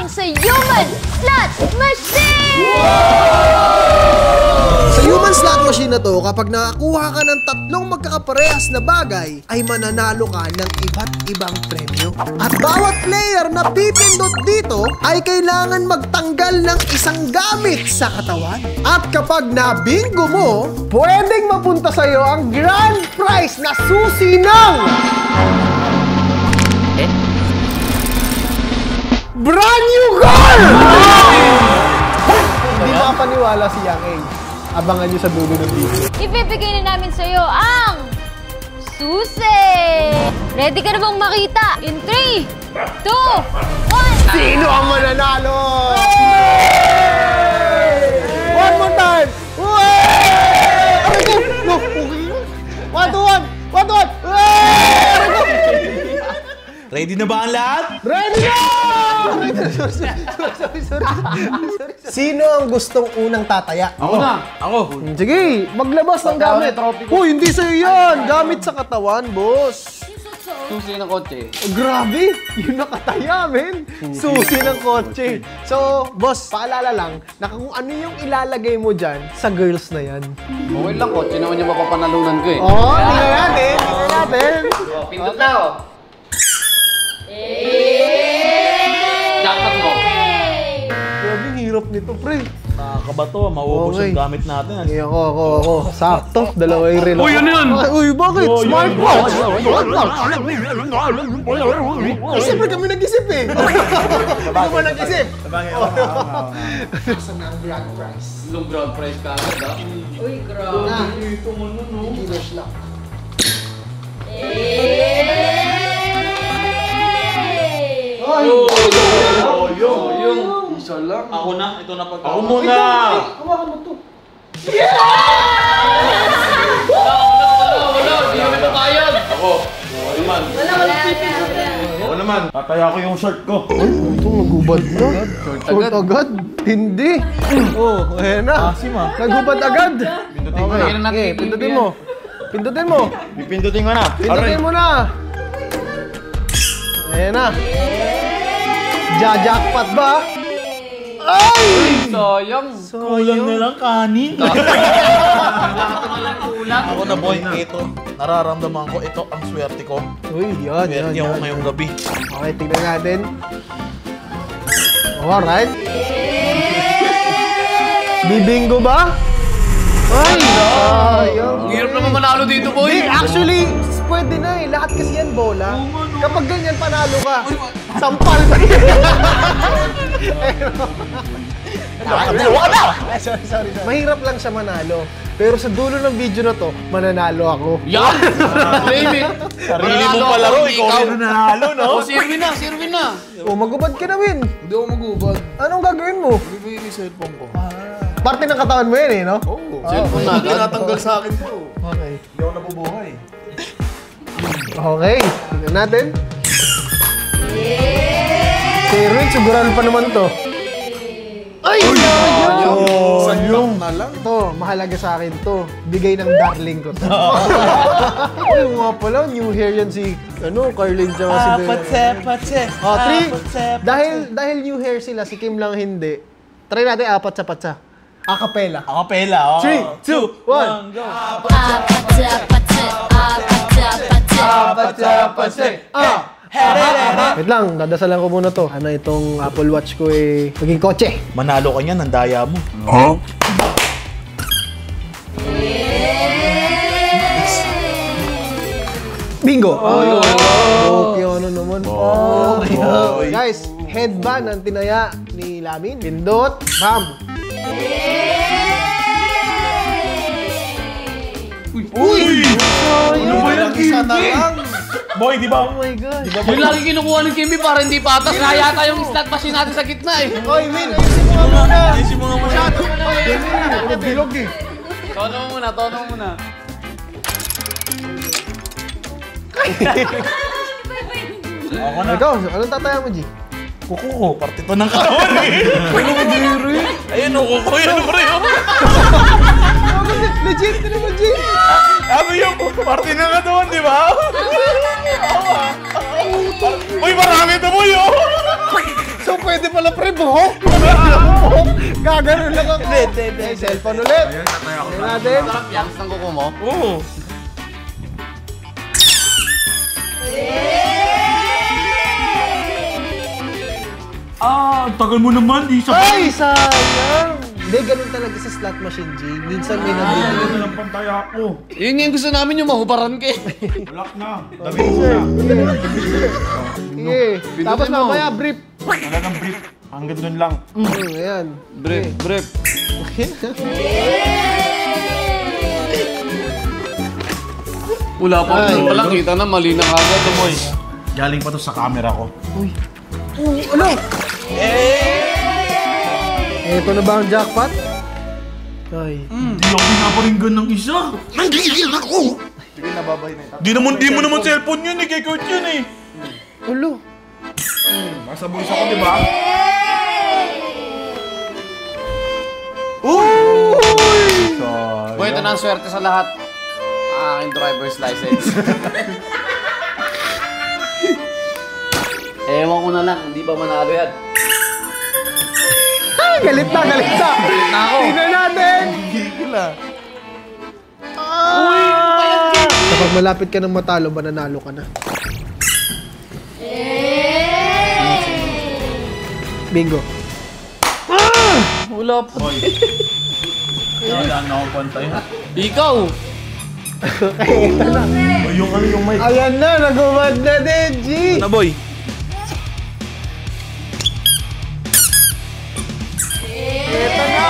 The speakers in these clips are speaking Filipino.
lang sa Human Slot Machine! Sa Human Slot Machine na to, kapag nakakuha ka ng tatlong magkakaparehas na bagay, ay mananalo ka ng iba't ibang premyo. At bawat player na pipindot dito ay kailangan magtanggal ng isang gamit sa katawan. At kapag nabingo mo, pwedeng mapunta sa'yo ang grand prize na susi ng brand new car! Hindi makapaniwala si Yang Eng. Abangan nyo sa dulo ng video. Ibibigay na namin sa'yo ang susi! Ready ka na bang makita? In 3, 2, 1! Sino ang mananalo? One more time! No, okay. 1 to 1! 1 to 1! Ready na ba ang lahat? Ready na! Sorry. Sino ang gustong unang tataya? Ako na! Ako! Sige, maglabas ng gamit. Uy, hindi sa'yo yan! Gamit sa katawan, boss. Susi ng kotse. Oh, grabe! Yun nakataya, men! Susi ng kotse. So, boss, paalala lang na kung ano yung ilalagay mo dyan, sa girls na yan. Okay lang, kotse naman yung mapapanalunan ko eh. Oo, tingnan natin! Pindot na oh. Jackpot mo. Grabe, hirap nito, pre. Nakakabato, mauubos yung gamit natin. Ako. Sakto, dalawa yung relo. Uy, ano yun? Uy, bakit? Smartwatch! Siyempre kami nag-isip eh. Ano ba nag-isip? Asan na ang grand prize? Long ground prize ka agad ah. Uy, grabe. Ito mo na, no? Dealer's luck. Yung isa lang. Ako na, ito na pagkakas. Ako muna! Hawakan mo to. Wala, hindi kami papayag. Ako naman. Ako naman. Tataya ko yung shirt ko. Ito, nagubad na. Short agad? Hindi. Oh, ayan na. Nagubad agad. Okay, pindutin mo. Pindutin mo. Pipindutin ko na. Pindutin mo na. Ayan na. Jackpot ba? Ay! Sayang. Kulang na lang kanin. Ako na boy, ito. Nararamdaman ko, ito ang swerte ko. Uy, yan. Swerte ako ngayong gabi. Okay, tignan natin. Alright. Bibingo ba? Ay! Ang hirap naman manalo dito, boy. Hindi, actually, pwede na eh. Lahat kasi yan bola. Kapag ganyan, panalo ka. Sampal pa Sorry. Mahirap lang siya manalo. Pero sa dulo ng video na to, mananalo ako. Yan! Blame it. Sarili mo palaro, ikaw rin nanalo, no? Oh, sirwin na. O, magubad ka na, Win. Hindi ako magubad. Anong gagawin mo? Bibigay yung cellphone ko. Parte ng katawan mo yan eh, no? Oo. Cellphone na. Tinatanggal sa akin to. Okay. Hindi ako nabubuhay. Okay. Tignan natin. Si Rick, sigurado pa naman to. Ay! Sayang na lang. Ito, mahalaga sa akin to. Bigay ng darling ko to. Uy, nga pala, new hair yan si, Carlin tsaka si Bella. Patse. Oh, 3. Dahil new hair sila, si Kim lang hindi. Try natin apat sa patsa. Acapella. Acapella, oh. 3, 2, 1, go! Wait lang, dadasalan ko muna to. Ano itong Apple Watch ko eh, maging kotse. Manalo ka niyan, ang daya mo. Bingo! Okay, ano naman. Guys, headband ang tinaya ni Lamin. Pindot, bam! Uy! Ano ba yung Kimby? Boy, di ba? Oh my God! Yung lagi kinukuha ng Kimby para hindi patas. Kaya yata yung slot machine natin sa gitna eh. Oy, Win! Ayusin mo nga muna! Ayusin mo nga masyado. Bilog eh. Tono mo muna. Ako na. Ikaw, anong tataya mo, G? Kuko ko, parte to ng katawan eh. Ayun, kuko yun, pre. Legit ka naman, G! Ano yung parte ng katawan, di ba? Uy, marami ito mo yun! So, pwede pwede pala pre, buhok. Gaganon lang ako. Hindi. Cellphone ulit. Ayan natin. Sarap yangs ng kuko mo. Oo. Tagal mo naman, di sa... Ay, sayang. Hindi, ganun talaga sa slot machine, G. Minsan may nandito. Ano lang pantaya ako. Yun yung gusto namin yung mahubaran ka eh. Lock na. Dabi mo na. Sige. Tapos mo. mamaya, brief. Wala nang brief. Hanggang dun lang. Ayan. Brief. Wala pa rin pala, kita na mali na kagad. Boy, galing pa to sa camera ko. Ano? Ito na ba ang jackpot? Ay. Hindi ako pinaparinggan ng isa. Sige, nababay na ito. Di mo naman cellphone yun eh. Kay Kurt yun eh. Ulo. Nasa bulsa ko, di ba? Boy, ito na ang swerte sa lahat. Aking driver's license. Ewan ko na lang, hindi ba manalo yan? Galit na. Galit na ako. Tingnan natin. Kapag malapit ka ng matalo, mananalo ka na. Bingo. Wala pa. Boy. Wala na ako pantay. Ikaw! Yung mic. Ayan na, nagumad na din, G. Na boy. Ito na.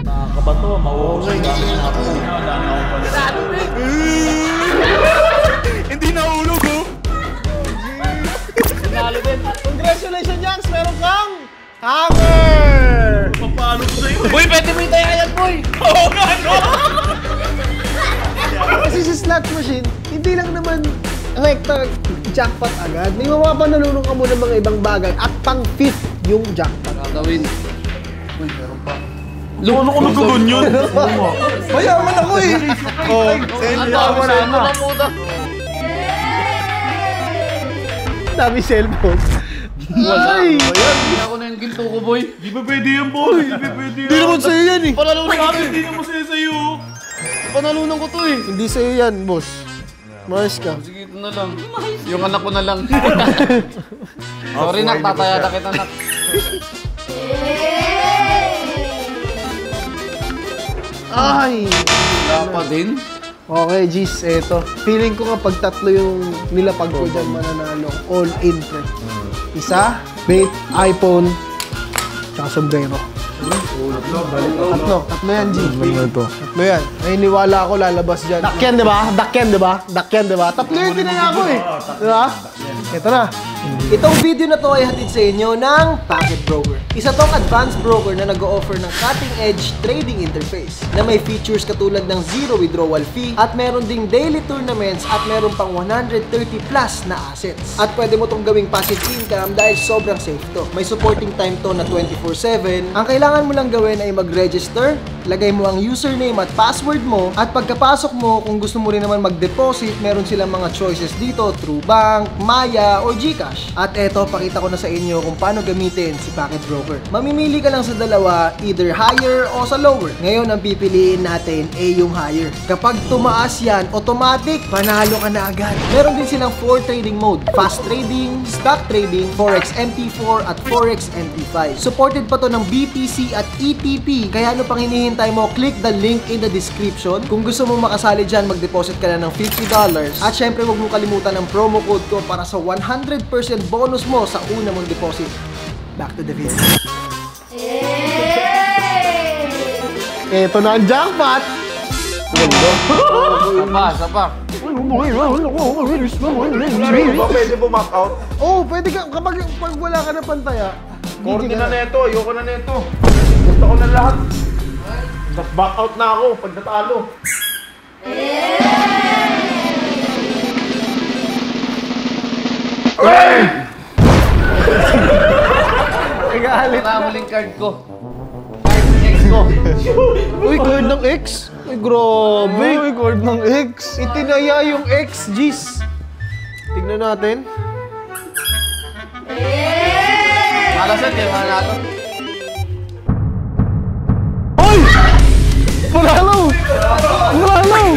Nakakabato, mauusay. Wala na ako pantay. Hindi nahulog oh. Nanalo din. Congratulations, Yanks! Meron kang hammer! Papalo ko sa'yo. Boy, pwede mo yung tayayan, boy! Oo nga no. Kasi sa slot machine, hindi lang naman rekta jackpot agad. May mapapanalunong ka muna mga ibang bagay at pang-fifth yung jackpot. Gagawin. Uy, meron pa. Ano ko nagkaganyan? Mayaman ako eh! Ano ako na puta? Sabi cellphone. Ay! Hindi ako na yung ginto ko, boy. Di ba pwede yan boy? Di ba pwede yan? Hindi naman sa'yo yan eh! Panalunan ko to Hindi naman sa'yo. Panalunan ko to eh. Hindi sa'yo yan, boss. Maayos ka. Sige, ito na lang. Yung anak ko na lang. Sorry, nak. Tatayada kita, nak. Ay! Wala pa din. Okay, Gis, eto. Feeling ko kapag tatlo yung nilapag ko dyan mananalo, all in pre. Isa, vape, iPhone, tsaka sombrero. Tatlo yan, G. Tatlo yan. Naniniwala ako lalabas dyan. Duck yan, di ba? Tatlo yung tinaya ko eh. Di ba? Ito na. Itong video na to ay hatid sa inyo ng Packet Broker. Isa tong advanced broker na nag-o-offer ng cutting-edge trading interface na may features katulad ng zero withdrawal fee at meron ding daily tournaments at meron pang 130 plus na assets. At pwede mo tong gawing passive income dahil sobrang safe to. May supporting time to na 24/7. Ang kailangan mo lang gawin ay mag-register, lagay mo ang username at password mo, at pagkapasok mo, kung gusto mo rin naman mag-deposit, meron silang mga choices dito, True Bank, Maya, or GCash. At eto, pakita ko na sa inyo kung paano gamitin si Packet Broker. Mamimili ka lang sa dalawa, either higher o sa lower. Ngayon, ang pipiliin natin ay yung higher. Kapag tumaas yan, automatic, panalo ka na agad. Meron din silang 4 trading mode: fast trading, stock trading, Forex MT4 at Forex MT5. Supported pa to ng BTC at ETP. Kaya ano pang hinihintay mo? Click the link in the description. Kung gusto mo makasali dyan, mag-deposit ka na ng $50. At syempre, huwag mo kalimutan ang promo code ko para sa 100% bonus mo sa una mong deposit. Back to the video. Ito na ang jackpot! Sapa. Pwede bumak out. Oh, pwede ka, kapag wala ka ng pantaya, Korte na neto, ayoko na neto. Gusto ko na lahat. Back out na ako pag natalo. Nagalit. Ito na ang huling card ko. Card X ko. Uy, card ng X? Ay, grabe. Ay, card ng X. Itinaya yung X, G's. Tignan natin. Malasan kayo, manalo. Ay! Panalo! Panalo!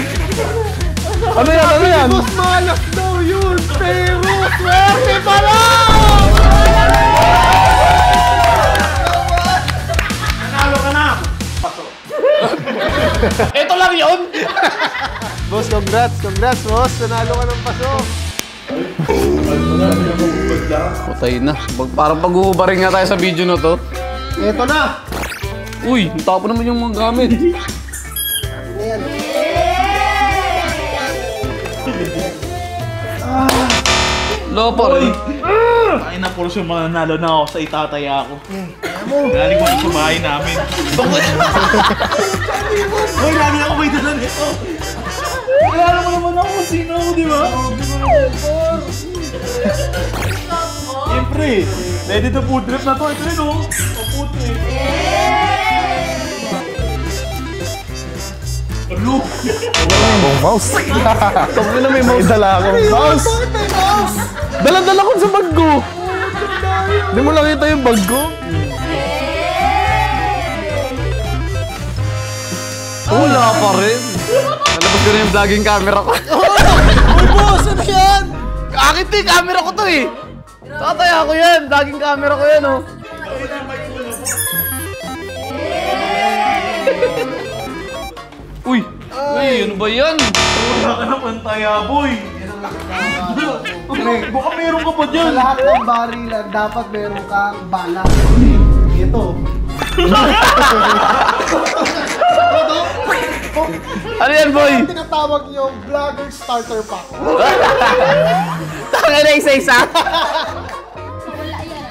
Ano yan? Ano yan? Boss, malas daw yun! Pero swerte pala! Nanalo ka na! Paso. Ito lang yun! Boss, congrats! Congrats, boss! Nanalo ka ng paso! Patay na. Parang pag-uubarin nga tayo sa video na to. Eto na! Uy, tapo naman yung mga gamit. Lopor. Ay na, puro siya mananalo na ako sa itataya ako. Galing ko sa bahay namin. Hoy, lagi ako may dala nito. Kilala mo naman ako kung sino ako, di ba? Siyempre, ready to food trip na to. Ito yun, oh. Food trip. Ano? Bong mouse. Sabi na may mouse. Dala akong mouse. Dala-dala ko sa bag ko. Hindi mo nakita yung bag ko? Wala pa rin. Nalabas ko na yung vlogging camera ko. Uy, boss! Ano yan? Akit eh, camera ko to eh. Tataya ko yan. Vlogging camera ko yan, oh. Uy! Uy, ano ba yan? Wala ka na pantaya, boy. Baka meron ka pa dyan. Sa lahat ng barilan, dapat meron kang bala. Ito. Ano yan, boy? Tinatawag yung vlogger starter pack. Taka na isa-isa.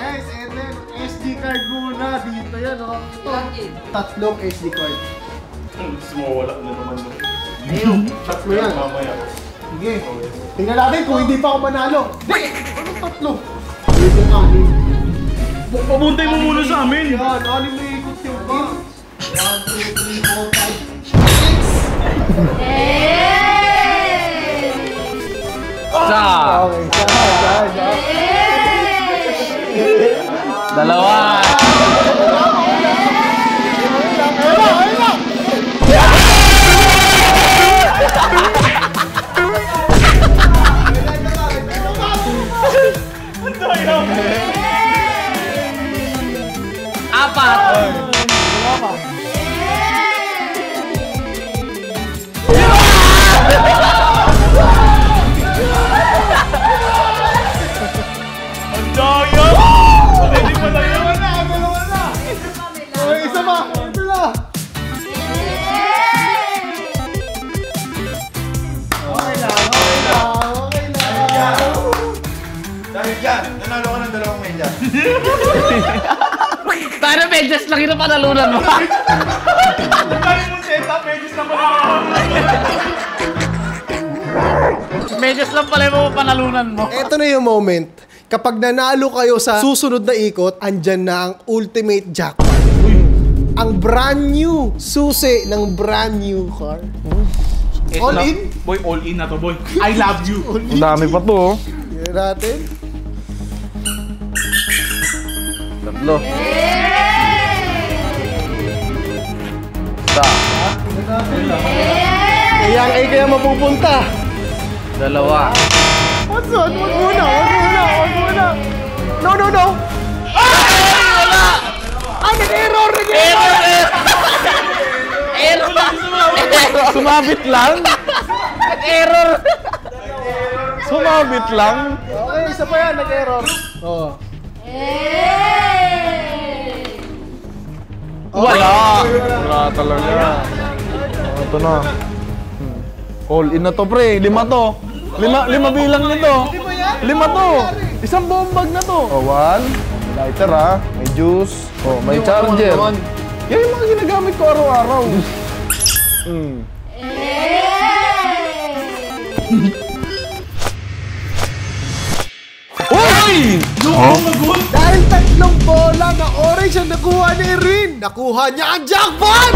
Guys, and then SD card muna. Dito yan, oh. Ito. Tatlong SD card. Gusto mo, wala na naman doon. Ayun, tatlo yan. Mamaya. Sige. Tingnan natin kung hindi pa ako manalo. Hindi! Anong tatlo? Dito anim. Pabuntay mo muna sa amin. Yan, anim na ikot yung game. 1, 2, 3, 4, 5, 6. Isa. Dalawa. Apat. Ang daya! Pwede pa na yun. Okay, isa pa. Ito na. Okay lang. Dahil dyan, nanalo ka ng 2 medyas. Para medyas lang yun ang panalunan mo. Kaya mo setup, medyo na pala. Medyas lang pala yung panalunan mo. Ito na yung moment. Kapag nanalo kayo sa susunod na ikot, andyan na ang ultimate jackpot. Ang brand new susi ng brand new car. All in? Boy, all in na to, boy. I love you. Ang dami pa to, oh. Tingnan natin. Tatlo. Isa. Kaya ang A kaya mapupunta. Dalawa. What's on? Wag muna. No. Ay, nag-error! Sumabit lang? Error. Sumabit lang? Okay, isa pa yan, nag-error. Oo. Wala. Wala talaga. Ito na. All in na to, pre. 5 to. 5 bilang nito. 5 to. Isang buong bag na to. Oh, 1. Lighter, ha. May juice. Oh, may charger. Yan yung mga ginagamit ko araw-araw. Uy! Dahil 3 bola na orange ang nakuha ni Rin, nakuha niya ang jackpot!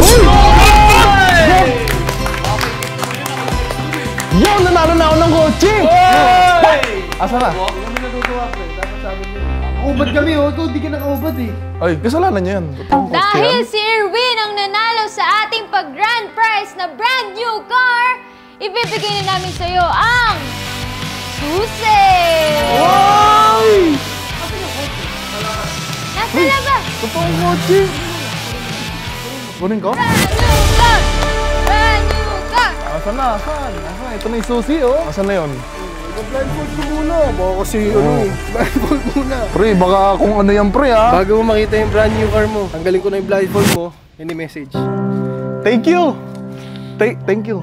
Yun, nanalo na ako ng kotse! Asa na? Ubad kami, oh. Ito, di ka nakaubad eh. Ay, kasalanan niya yan. Totoong kotse Dahil yan. si Erwin ang nanalo sa ating pag-grand prize na brand new car, ibibigay na namin sa'yo ang susi! Ay! Nasa labas! Totoong kotse! Kunin ko? Brand new car! Brand new car! Asan na? Asan? Asan? Ito na yung susi, oh. Asan na yun? Blindfold ko muna. Baka kasi ano eh. Blindfold muna. Pre, baka kung ano yan, pre, ha? Bago mo makita yung brand new car mo, tanggalin ko na yung blindfold mo. Yan yung message. Thank you! Thank you.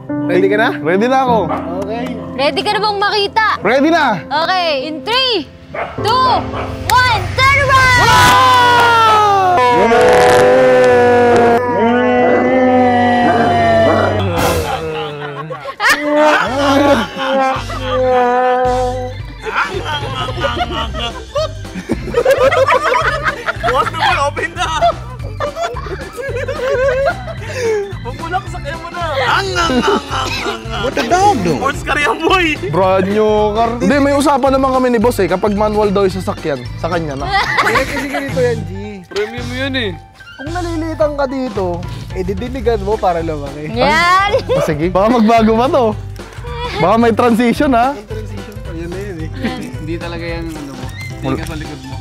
Ready ka na? Ready na ako. Okay. Ready ka na bang makita? Ready na! Okay, in 3, 2, 1, turn around! Bukas na boy, open na! Huwag mo lang, sakay mo na! What the dog do? Sports car yan boy! Brand new car. Hindi, may usapan naman kami ni boss eh. Kapag manual daw yung sasakyan, sa kanya na. Kaya kasi ganito yan, G. Premium yun eh! Kung nalilitan ka dito, didiligan mo para lumaki. Yan! Ah, sige, baka magbago pa to. Baka may transition, ha? Transition pa, yan na yan eh. Hindi talaga yan ano mo. Hindi ka sa likod mo.